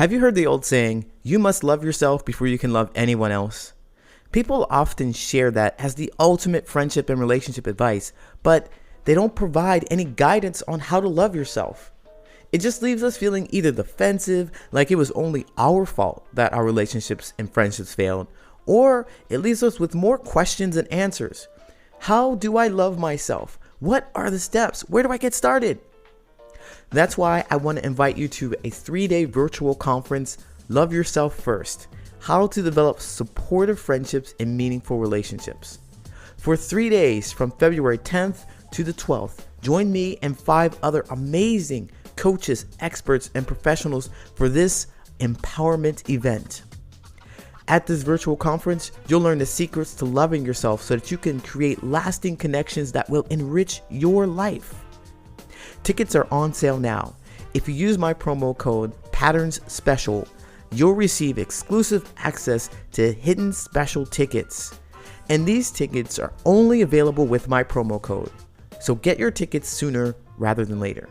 Have you heard the old saying, you must love yourself before you can love anyone else? People often share that as the ultimate friendship and relationship advice, but they don't provide any guidance on how to love yourself. It just leaves us feeling either defensive, like it was only our fault that our relationships and friendships failed, or it leaves us with more questions and answers. How do I love myself? What are the steps? Where do I get started? That's why I want to invite you to a 3-day virtual conference, Love Yourself First, How to Develop Supportive Friendships and Meaningful Relationships. For 3 days from February 10th to the 12th, join me and 5 other amazing coaches, experts, and professionals for this empowerment event. At this virtual conference, you'll learn the secrets to loving yourself so that you can create lasting connections that will enrich your life. Tickets are on sale now. If you use my promo code Patterns Special, you'll receive exclusive access to hidden special tickets. And these tickets are only available with my promo code. So get your tickets sooner rather than later.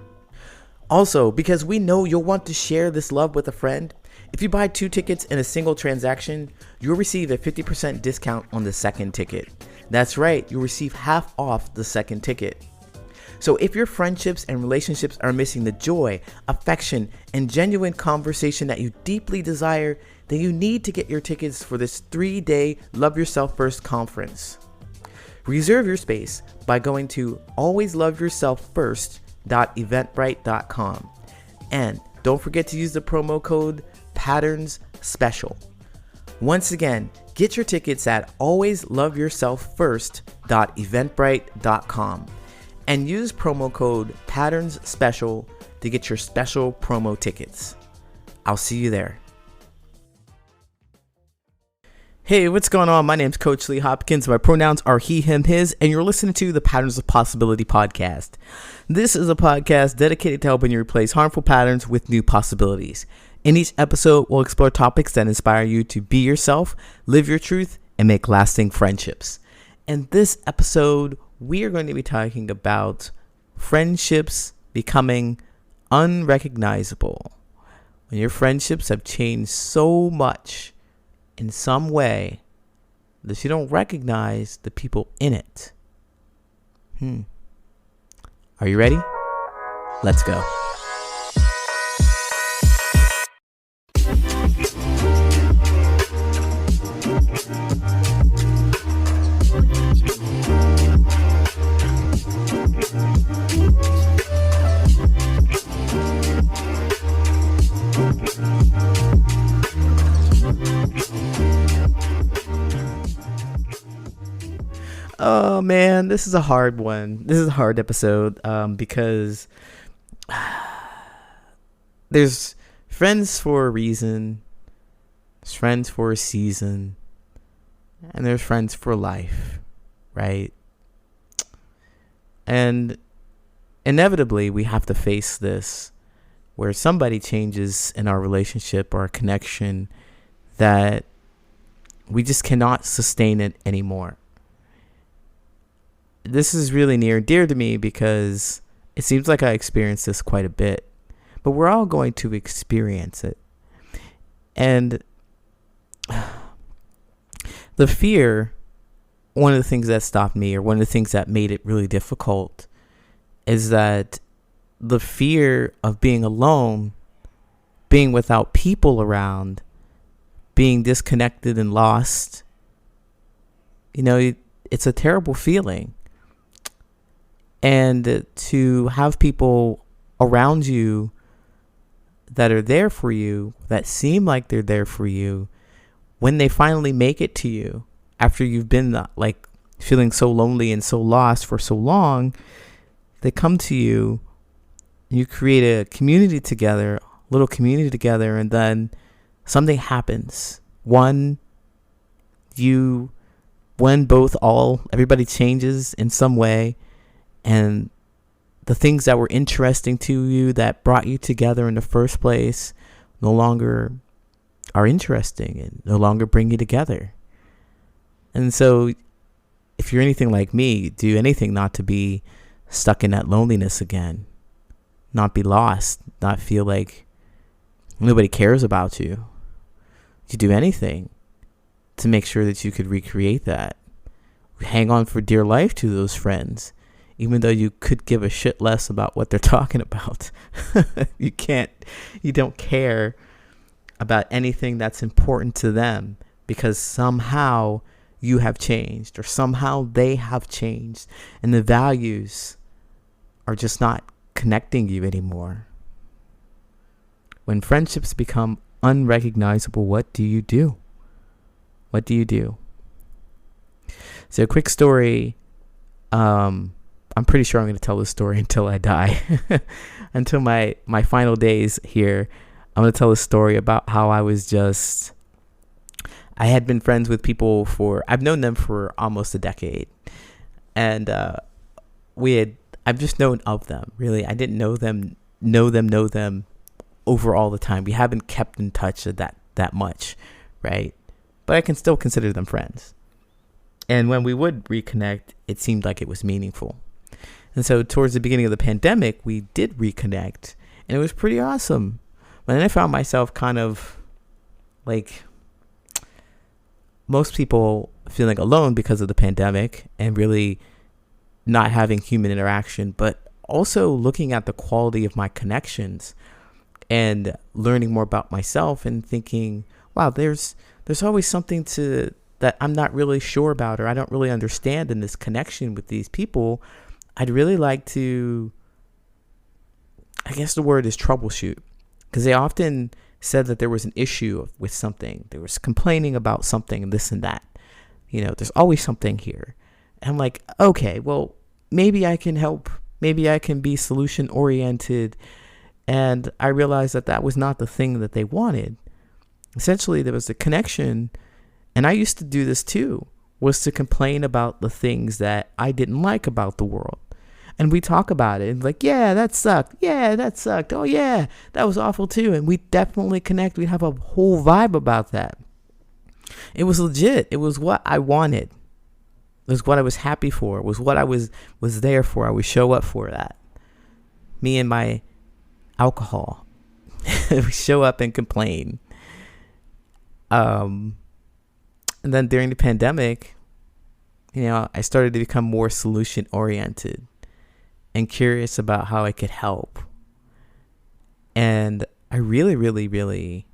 Also, because we know you'll want to share this love with a friend, if you buy 2 tickets in a single transaction, you'll receive a 50% discount on the second ticket. That's right, you'll receive half off the second ticket. So if your friendships and relationships are missing the joy, affection, and genuine conversation that you deeply desire, then you need to get your tickets for this 3-day Love Yourself First conference. Reserve your space by going to alwaysloveyourselffirst.eventbrite.com. And don't forget to use the promo code Patterns Special. Once again, get your tickets at alwaysloveyourselffirst.eventbrite.com. and use promo code Patterns Special to get your special promo tickets. I'll see you there. Hey, what's going on? My name's Coach Lee Hopkins. My pronouns are he, him, his, and you're listening to the Patterns of Possibility podcast. This is a podcast dedicated to helping you replace harmful patterns with new possibilities. In each episode, we'll explore topics that inspire you to be yourself, live your truth, and make lasting friendships. In this episode, we are going to be talking about friendships becoming unrecognizable. When your friendships have changed so much in some way that you don't recognize the people in it. Are you ready? Let's go. Oh man, this is a hard one. This is a hard episode because there's friends for a reason, there's friends for a season, and there's friends for life, right? And inevitably, we have to face this where somebody changes in our relationship or our connection that we just cannot sustain it anymore. This is really near and dear to me because it seems like I experience this quite a bit, but we're all going to experience it. And the fear, one of the things that stopped me, or one of the things that made it really difficult, is that the fear of being alone, being without people around, being disconnected and lost, it's a terrible feeling. And to have people around you that are there for you, that seem like they're there for you, when they finally make it to you, after you've been feeling so lonely and so lost for so long, they come to you, you create a community together, a little community together, and then something happens. Everybody changes in some way. And the things that were interesting to you, that brought you together in the first place, no longer are interesting and no longer bring you together. And so if you're anything like me, do anything not to be stuck in that loneliness again, not be lost, not feel like Nobody cares about you. You do anything to make sure that you could recreate that. Hang on for dear life to those friends, even though you could give a shit less about what they're talking about. You don't care about anything that's important to them because somehow you have changed or somehow they have changed and the values are just not connecting you anymore. When friendships become unrecognizable, what do you do? What do you do? So, a quick story. I'm pretty sure I'm going to tell this story until I die. Until my final days here. I'm going to tell a story about how I had been friends with people I've known them for almost a decade. And I've just known of them, really. I didn't know them over all the time. We haven't kept in touch that much, right? But I can still consider them friends. And when we would reconnect, it seemed like it was meaningful. And so towards the beginning of the pandemic, we did reconnect, and it was pretty awesome. But then I found myself kind of like most people feeling alone because of the pandemic and really not having human interaction, but also looking at the quality of my connections and learning more about myself and thinking, wow, there's always something that I'm not really sure about or I don't really understand in this connection with these people. I'd really like to, I guess the word is troubleshoot, because they often said that there was an issue with something. They was complaining about something and this and that. There's always something here. And I'm like, okay, well, maybe I can help. Maybe I can be solution oriented. And I realized that was not the thing that they wanted. Essentially, there was a connection. And I used to do this too, was to complain about the things that I didn't like about the world. And we talk about it and like, yeah, that sucked. Yeah, that sucked. Oh yeah, that was awful too. And we definitely connect. We have a whole vibe about that. It was legit. It was what I wanted. It was what I was happy for. It was what I was there for. I would show up for that. Me and my alcohol. We show up and complain. And then during the pandemic, I started to become more solution oriented and curious about how I could help. And I really, really, really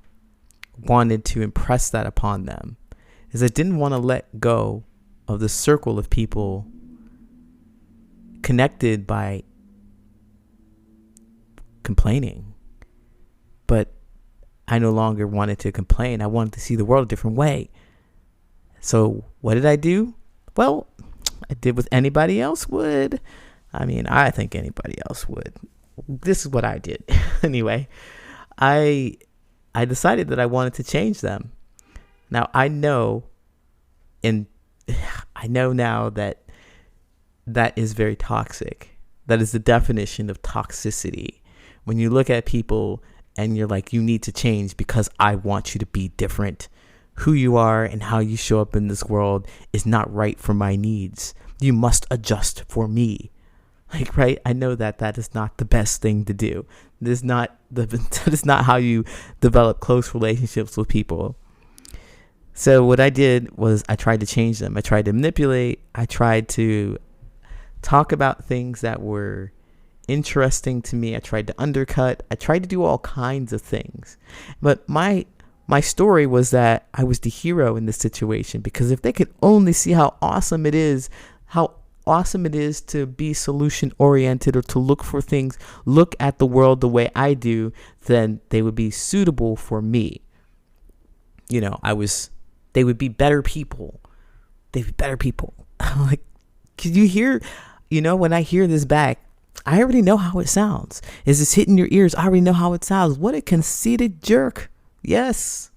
wanted to impress that upon them, is I didn't want to let go of the circle of people connected by complaining. But I no longer wanted to complain. I wanted to see the world a different way. So what did I do? Well, I did what anybody else would. I think anybody else would. This is what I did. Anyway, I decided that I wanted to change them. Now I know now that is very toxic. That is the definition of toxicity. When you look at people and you're like, you need to change because I want you to be different. Who you are and how you show up in this world is not right for my needs. You must adjust for me. Right? I know that is not the best thing to do. That is not how you develop close relationships with people. So what I did was I tried to change them. I tried to manipulate. I tried to talk about things that were interesting to me. I tried to undercut. I tried to do all kinds of things. But my story was that I was the hero in this situation, because if they could only see how awesome it is to be solution oriented or to look for things, look at the world the way I do, then they would be suitable for me. They would be better people. They'd be better people. Like, can you hear, when I hear this back, I already know how it sounds. Is this hitting your ears? I already know how it sounds. What a conceited jerk. Yes,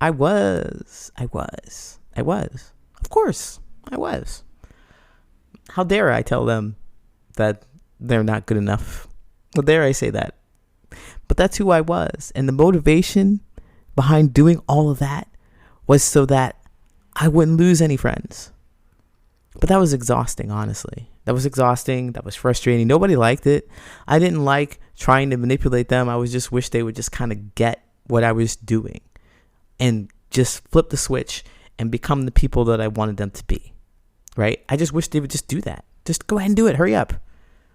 I was. Of course, I was. How dare I tell them that they're not good enough? How dare I say that? But that's who I was. And the motivation behind doing all of that was so that I wouldn't lose any friends. But that was exhausting, honestly. That was exhausting. That was frustrating. Nobody liked it. I didn't like trying to manipulate them. I was just wish they would just kind of get what I was doing and just flip the switch and become the people that I wanted them to be, right? I just wish they would just do that. Just go ahead and do it. Hurry up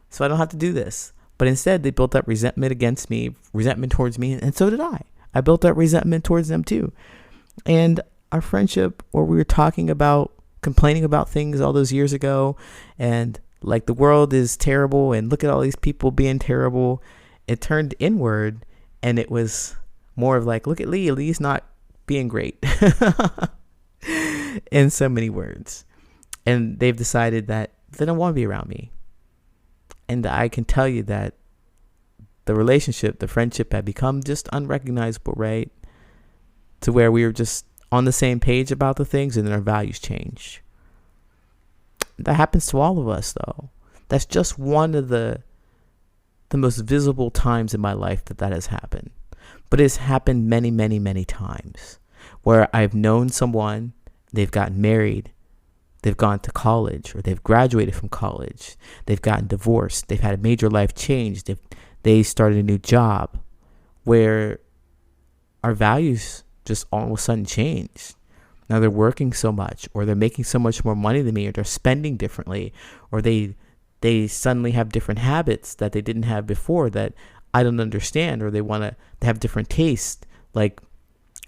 so I don't have to do this. But instead, they built up resentment against me, resentment towards me, and so did I. I built up resentment towards them too. And our friendship, where we were talking about, complaining about things all those years ago, and like the world is terrible, and look at all these people being terrible, it turned inward, and it was more of like, look at Lee. Lee's not being great in so many words. And they've decided that they don't want to be around me. And I can tell you that the relationship, the friendship had become just unrecognizable, right? To where we were just on the same page about the things, and then our values changed. That happens to all of us, though. That's just one of the most visible times in my life that has happened. But it's happened many, many, many times where I've known someone, they've gotten married, they've gone to college, or they've graduated from college, they've gotten divorced, they've had a major life change, they started a new job, where our values just all of a sudden changed. Now they're working so much, or they're making so much more money than me, or they're spending differently, or they suddenly have different habits that they didn't have before that I don't understand, or they have different tastes, like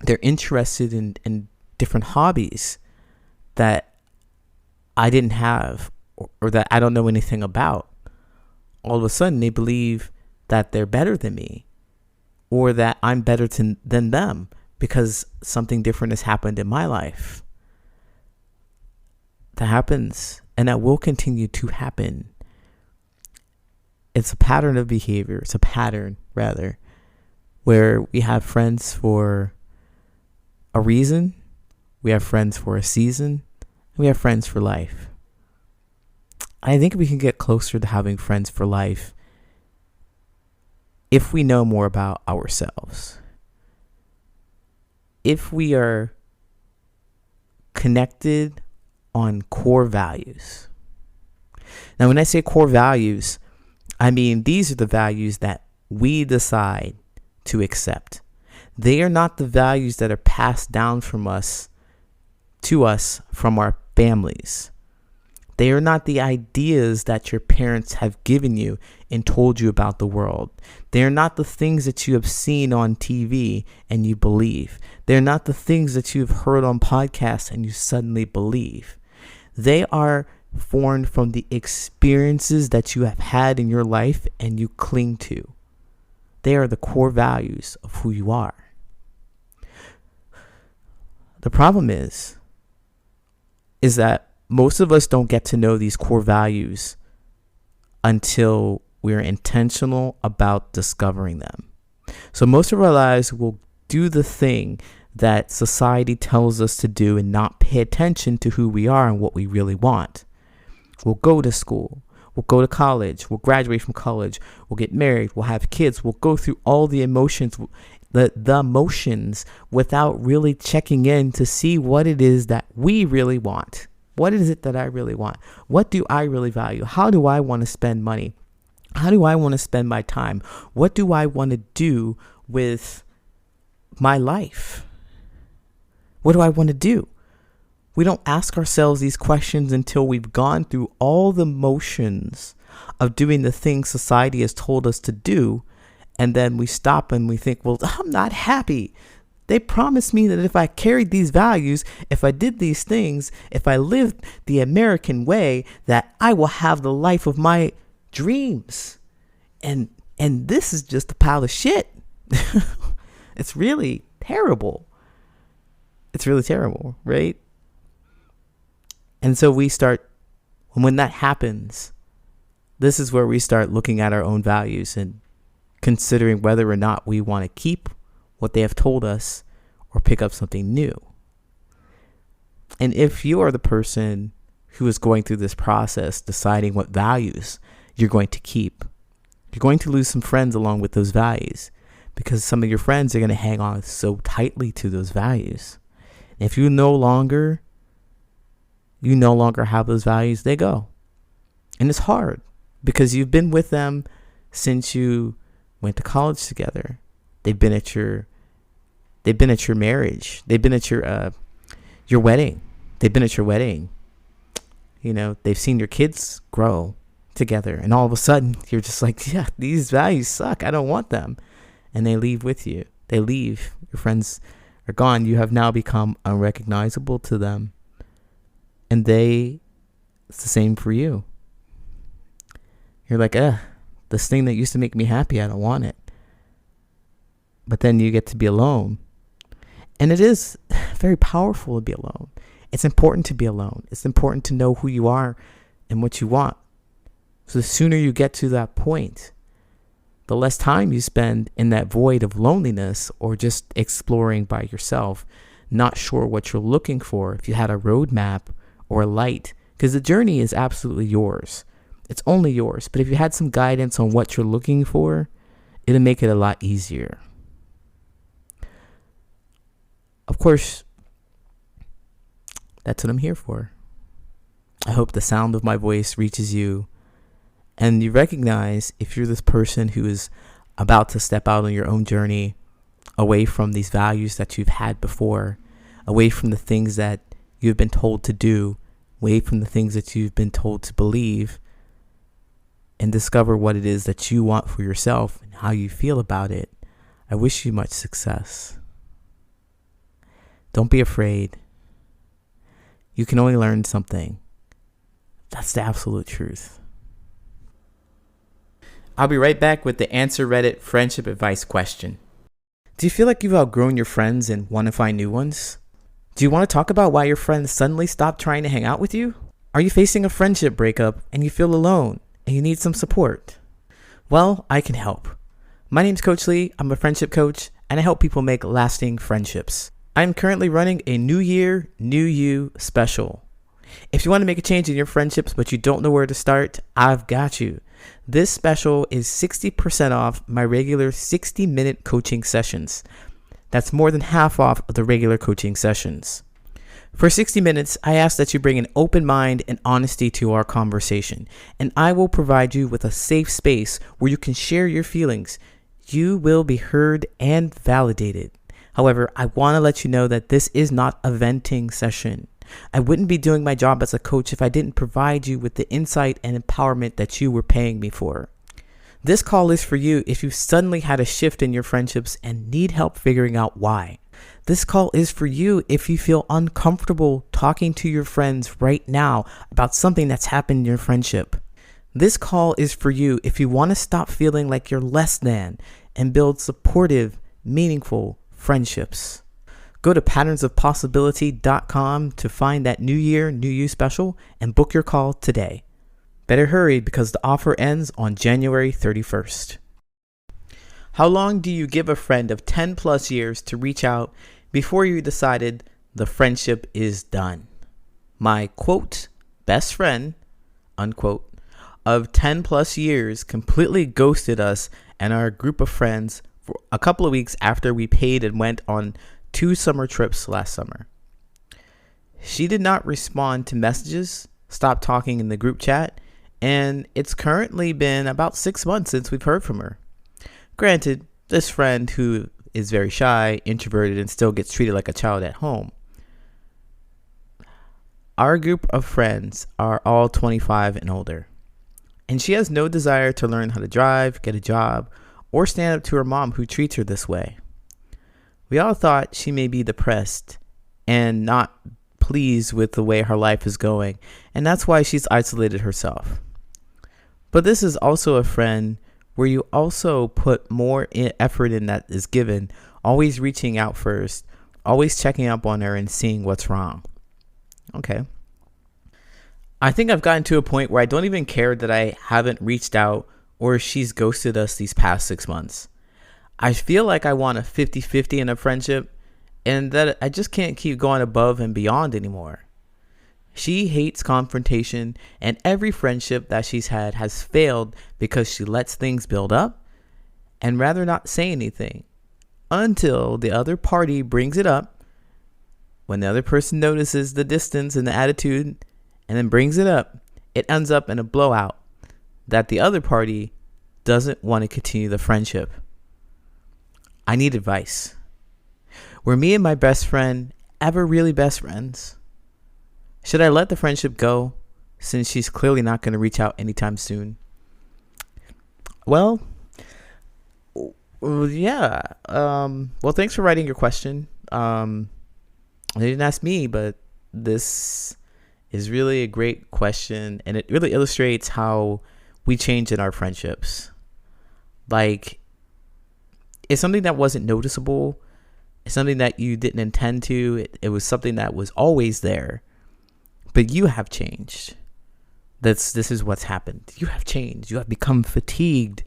they're interested in different hobbies that I didn't have, or that I don't know anything about. All of a sudden they believe that they're better than me, or that I'm better than them because something different has happened in my life. That happens, and that will continue to happen. It's a pattern of behavior. It's a pattern, rather, where we have friends for a reason, we have friends for a season, and we have friends for life. I think we can get closer to having friends for life if we know more about ourselves. If we are connected on core values. Now, when I say core values, I mean these are the values that we decide to accept. They are not the values that are passed down from us to us from our families. They are not the ideas that your parents have given you and told you about the world. They are not the things that you have seen on TV and you believe. They're not the things that you've heard on podcasts and you suddenly believe. They are formed from the experiences that you have had in your life and you cling to. They are the core values of who you are. The problem is that most of us don't get to know these core values until we're intentional about discovering them. So most of our lives will do the thing that society tells us to do and not pay attention to who we are and what we really want. We'll go to school. We'll go to college. We'll graduate from college. We'll get married. We'll have kids. We'll go through all the emotions, the emotions, without really checking in to see what it is that we really want. What is it that I really want? What do I really value? How do I want to spend money? How do I want to spend my time? What do I want to do with my life? What do I want to do? We don't ask ourselves these questions until we've gone through all the motions of doing the things society has told us to do. And then we stop and we think, well, I'm not happy. They promised me that if I carried these values, if I did these things, if I lived the American way, that I will have the life of my dreams. And this is just a pile of shit. It's really terrible. It's really terrible, right? And so when that happens, this is where we start looking at our own values and considering whether or not we want to keep what they have told us or pick up something new. And if you are the person who is going through this process, deciding what values you're going to keep, you're going to lose some friends along with those values, because some of your friends are going to hang on so tightly to those values. And if you no longer have those values, they go. And it's hard because you've been with them since you went to college together. They've been at your They've been at your marriage. They've been at your wedding. They've been at your wedding. You know, they've seen your kids grow together, and all of a sudden you're just like, yeah, these values suck. I don't want them. And they leave with you. They leave. Your friends are gone. You have now become unrecognizable to them. And it's the same for you. You're like, this thing that used to make me happy, I don't want it. But then you get to be alone. And it is very powerful to be alone. It's important to be alone. It's important to know who you are and what you want. So the sooner you get to that point, the less time you spend in that void of loneliness or just exploring by yourself, not sure what you're looking for. If you had a roadmap or a light, because the journey is absolutely yours. It's only yours. But if you had some guidance on what you're looking for, it'll make it a lot easier. Of course, that's what I'm here for. I hope the sound of my voice reaches you and you recognize if you're this person who is about to step out on your own journey away from these values that you've had before, away from the things that you've been told to do, away from the things that you've been told to believe, and discover what it is that you want for yourself and how you feel about it. I wish you much success. Don't be afraid. You can only learn something. That's the absolute truth. I'll be right back with the Answer Reddit friendship advice question. Do you feel like you've outgrown your friends and want to find new ones? Do you want to talk about why your friends suddenly stopped trying to hang out with you? Are you facing a friendship breakup and you feel alone and you need some support? Well, I can help. My name's Coach Lee. I'm a friendship coach and I help people make lasting friendships. I'm currently running a New Year, New You special. If you want to make a change in your friendships but you don't know where to start, I've got you. This special is 60% off my regular 60-minute coaching sessions. That's more than half off of the regular coaching sessions. For 60 minutes, I ask that you bring an open mind and honesty to our conversation, and I will provide you with a safe space where you can share your feelings. You will be heard and validated. However, I want to let you know that this is not a venting session. I wouldn't be doing my job as a coach if I didn't provide you with the insight and empowerment that you were paying me for. This call is for you if you suddenly had a shift in your friendships and need help figuring out why. This call is for you if you feel uncomfortable talking to your friends right now about something that's happened in your friendship. This call is for you if you want to stop feeling like you're less than and build supportive, meaningful friendships. Go to patternsofpossibility.com to find that New Year, New You special and book your call today. Better hurry because the offer ends on January 31st. How long do you give a friend of 10 plus years to reach out before you decided the friendship is done? My quote, best friend, unquote, of 10 plus years completely ghosted us and our group of friends for a couple of weeks after we paid and went on 2 summer trips last summer. She did not respond to messages, stopped talking in the group chat, and it's currently been about 6 months since we've heard from her. Granted, this friend who is very shy, introverted, and still gets treated like a child at home. Our group of friends are all 25 and older, and she has no desire to learn how to drive, get a job, or stand up to her mom who treats her this way. We all thought she may be depressed and not pleased with the way her life is going, and that's why she's isolated herself. But this is also a friend where you also put more effort in that is given, always reaching out first, always checking up on her and seeing what's wrong. Okay. I think I've gotten to a point where I don't even care that I haven't reached out or she's ghosted us these past 6 months. I feel like I want a 50-50 in a friendship and that I just can't keep going above and beyond anymore. She hates confrontation, and every friendship that she's had has failed because she lets things build up and rather not say anything until the other party brings it up. When the other person notices the distance and the attitude and then brings it up, it ends up in a blowout that the other party doesn't want to continue the friendship. I need advice. Were me and my best friend ever really best friends? Should I let the friendship go since she's clearly not going to reach out anytime soon? Well, yeah. Well, thanks for writing your question. They didn't ask me, but this is really a great question, and it really illustrates how we change in our friendships. Like, it's something that wasn't noticeable. It's something that you didn't intend to. It was something that was always there, but you have changed. This is what's happened. You have changed. You have become fatigued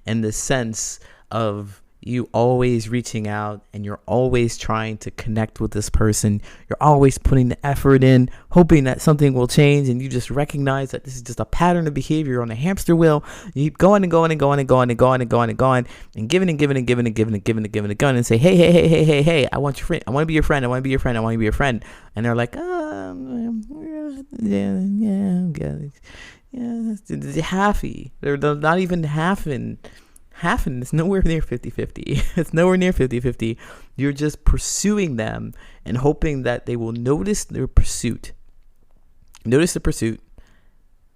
in the sense of you always reaching out, and you're always trying to connect with this person. You're always putting the effort in, hoping that something will change, and you just recognize that this is just a pattern of behavior on a hamster wheel. You keep going and going and going and going and going and going and going and giving and giving and giving and giving and giving and giving and going and say, hey, hey, hey, hey, hey, hey, I want your friend. I want to be your friend. I want to be your friend. I want to be your friend. And they're like, yeah, halfy. They're not even halfing. It's nowhere near 50-50. It's nowhere near 50-50. You're just pursuing them and hoping that they will notice the pursuit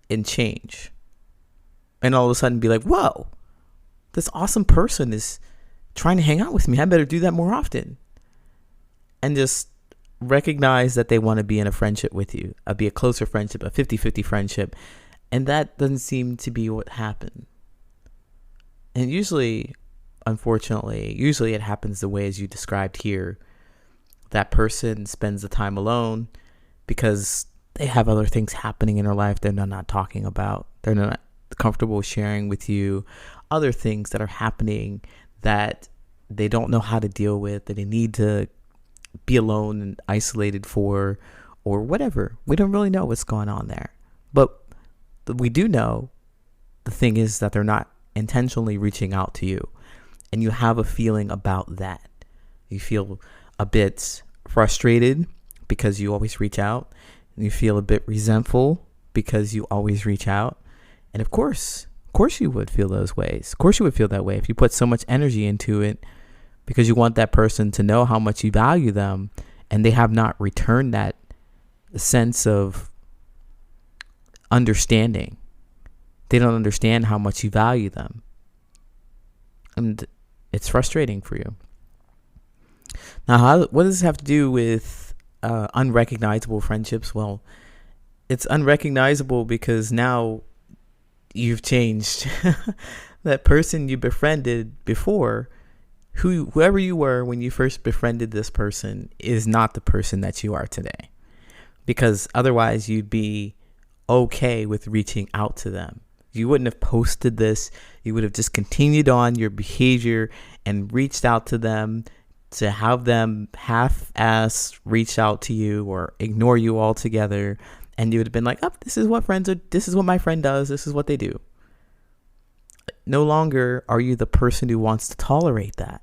and change. And all of a sudden be like, whoa, this awesome person is trying to hang out with me. I better do that more often. And just recognize that they want to be in a friendship with you, be a closer friendship, a 50-50 friendship. And that doesn't seem to be what happened. And usually, unfortunately, it happens the way as you described here. That person spends the time alone because they have other things happening in their life they're not talking about. They're not comfortable sharing with you other things that are happening that they don't know how to deal with, that they need to be alone and isolated for, or whatever. We don't really know what's going on there. But we do know the thing is that they're not intentionally reaching out to you, and you have a feeling about that. You feel a bit frustrated because you always reach out, and you feel a bit resentful because you always reach out. And of course you would feel those ways. Of course you would feel that way if you put so much energy into it, because you want that person to know how much you value them, and they have not returned that sense of understanding. They don't understand how much you value them. And it's frustrating for you. Now, what does this have to do with unrecognizable friendships? Well, it's unrecognizable because now you've changed. That person you befriended before, whoever you were when you first befriended this person, is not the person that you are today. Because otherwise you'd be okay with reaching out to them. You wouldn't have posted this. You would have just continued on your behavior and reached out to them, to have them half-ass reach out to you or ignore you altogether. And you would have been like, oh, this is what friends are. This is what my friend does. This is what they do. No longer are you the person who wants to tolerate that.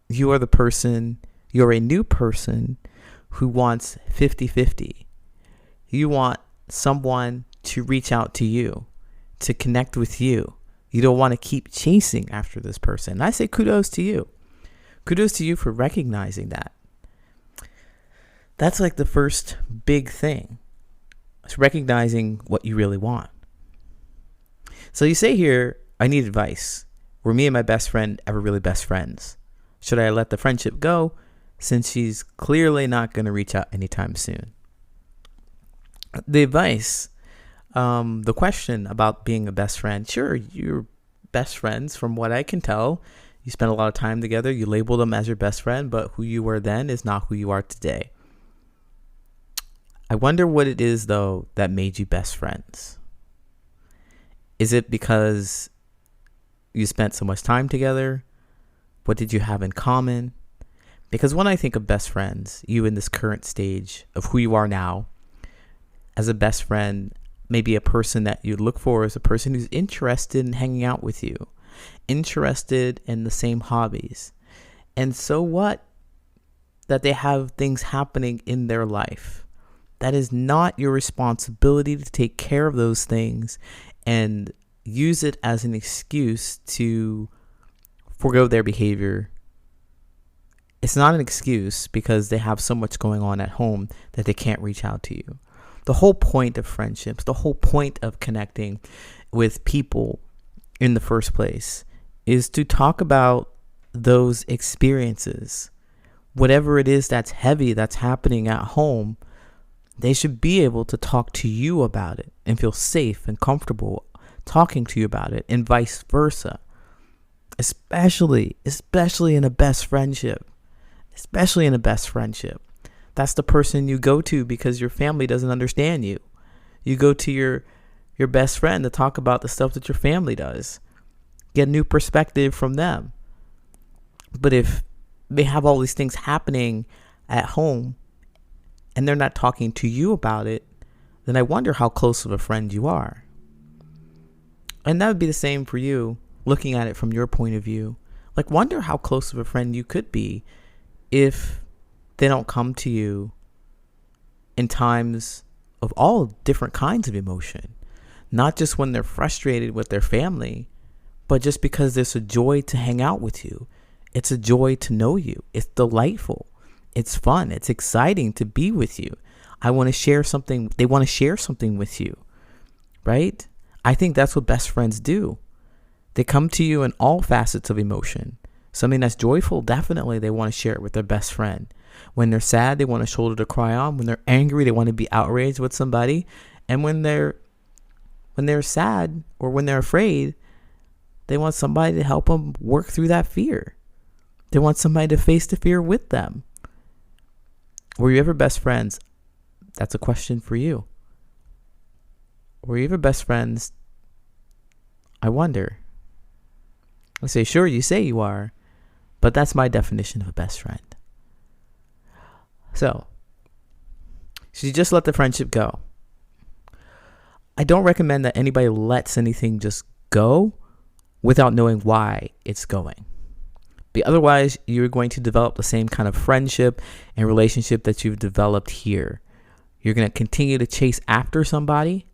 You are the person, you're a new person who wants 50-50. You want someone to reach out to you, to connect with you. You don't want to keep chasing after this person. And I say kudos to you. Kudos to you for recognizing that. That's like the first big thing. It's recognizing what you really want. So you say here, I need advice. Were me and my best friend ever really best friends? Should I let the friendship go since she's clearly not going to reach out anytime soon? The advice, the question about being a best friend, sure, you're best friends from what I can tell. You spend a lot of time together. You label them as your best friend, but who you were then is not who you are today. I wonder what it is, though, that made you best friends. Is it because you spent so much time together? What did you have in common? Because when I think of best friends, you in this current stage of who you are now, as a best friend, maybe a person that you look for is a person who's interested in hanging out with you, interested in the same hobbies. And so what? That they have things happening in their life. That is not your responsibility to take care of those things and use it as an excuse to forego their behavior It's not an excuse because they have so much going on at home that they can't reach out to you. The whole point of friendships, the whole point of connecting with people in the first place is to talk about those experiences. Whatever it is that's heavy that's happening at home, they should be able to talk to you about it and feel safe and comfortable talking to you about it, and vice versa. Especially in a best friendship. Especially in a best friendship. That's the person you go to because your family doesn't understand you. You go to your best friend to talk about the stuff that your family does. Get a new perspective from them. But if they have all these things happening at home and they're not talking to you about it, then I wonder how close of a friend you are. And that would be the same for you, looking at it from your point of view. Like, wonder how close of a friend you could be if they don't come to you in times of all different kinds of emotion. Not just when they're frustrated with their family, but just because there's a joy to hang out with you. It's a joy to know you. It's delightful. It's fun. It's exciting to be with you. I want to share something. They want to share something with you, right? I think that's what best friends do. They come to you in all facets of emotion. Something that's joyful, definitely they want to share it with their best friend. When they're sad, they want a shoulder to cry on. When they're angry, they want to be outraged with somebody. And when they're sad or when they're afraid, they want somebody to help them work through that fear. They want somebody to face the fear with them. Were you ever best friends? That's a question for you. Were you ever best friends? I wonder. I say, sure, you say you are, but that's my definition of a best friend. So, should you just let the friendship go? I don't recommend that anybody lets anything just go without knowing why it's going. But otherwise, you're going to develop the same kind of friendship and relationship that you've developed here. You're going to continue to chase after somebody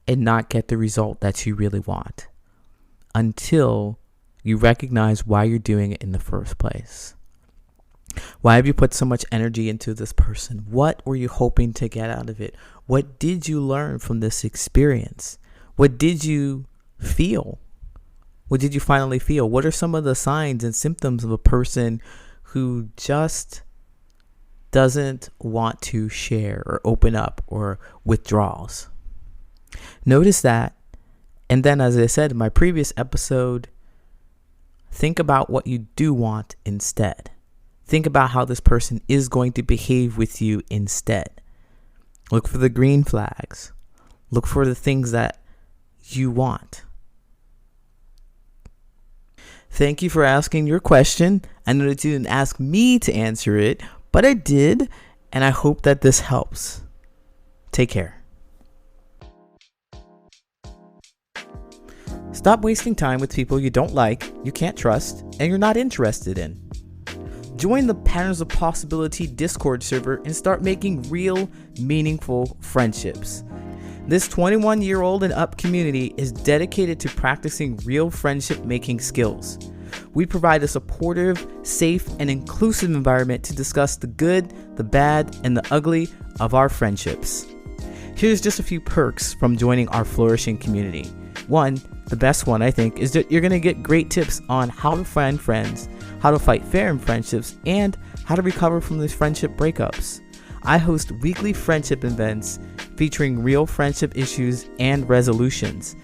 and not get the result that you really want until you recognize why you're doing it in the first place. Why have you put so much energy into this person? What were you hoping to get out of it? What did you learn from this experience? What did you feel? What did you finally feel? What are some of the signs and symptoms of a person who just doesn't want to share or open up or withdraws? Notice that. And then, as I said in my previous episode, think about what you do want instead. Think about how this person is going to behave with you instead. Look for the green flags. Look for the things that you want. Thank you for asking your question. I know that you didn't ask me to answer it, but I did, and I hope that this helps. Take care. Stop wasting time with people you don't like, you can't trust, and you're not interested in. Join the Patterns of Possibility Discord server and start making real, meaningful friendships. This 21-year-old and up community is dedicated to practicing real friendship-making skills. We provide a supportive, safe, and inclusive environment to discuss the good, the bad, and the ugly of our friendships. Here's just a few perks from joining our flourishing community. One, the best one I think, is that you're going to get great tips on how to find friends, how to fight fair in friendships, and how to recover from these friendship breakups. I host weekly friendship events featuring real friendship issues and resolutions.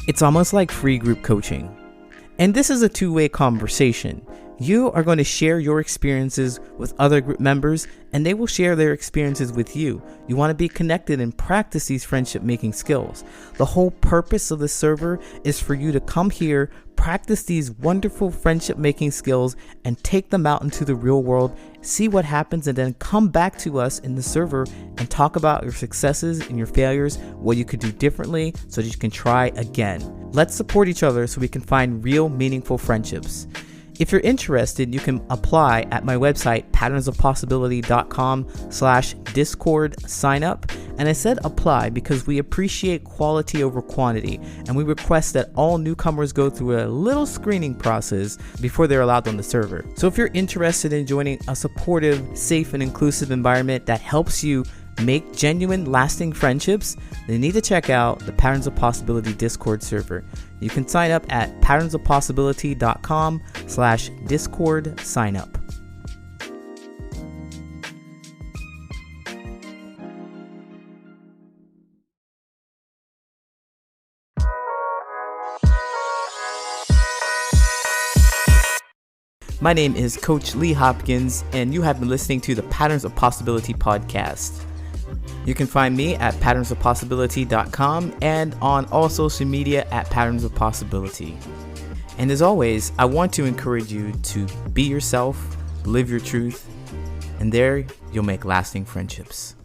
It's almost like free group coaching. And this is a two-way conversation. You are going to share your experiences with other group members, and they will share their experiences with you. You want to be connected and practice these friendship-making skills. The whole purpose of the server is for you to come here, practice these wonderful friendship-making skills, and take them out into the real world, see what happens, and then come back to us in the server and talk about your successes and your failures, what you could do differently so that you can try again. Let's support each other so we can find real, meaningful friendships. If you're interested, you can apply at my website, patternsofpossibility.com/Discord sign up. And I said apply because we appreciate quality over quantity, and we request that all newcomers go through a little screening process before they're allowed on the server. So if you're interested in joining a supportive, safe, and inclusive environment that helps you make genuine, lasting friendships, then you need to check out the Patterns of Possibility Discord server. You can sign up at patternsofpossibility.com/Discord signup. My name is Coach Lee Hopkins, and you have been listening to the Patterns of Possibility podcast. You can find me at patternsofpossibility.com and on all social media at Patterns of Possibility. And as always, I want to encourage you to be yourself, live your truth, and there you'll make lasting friendships.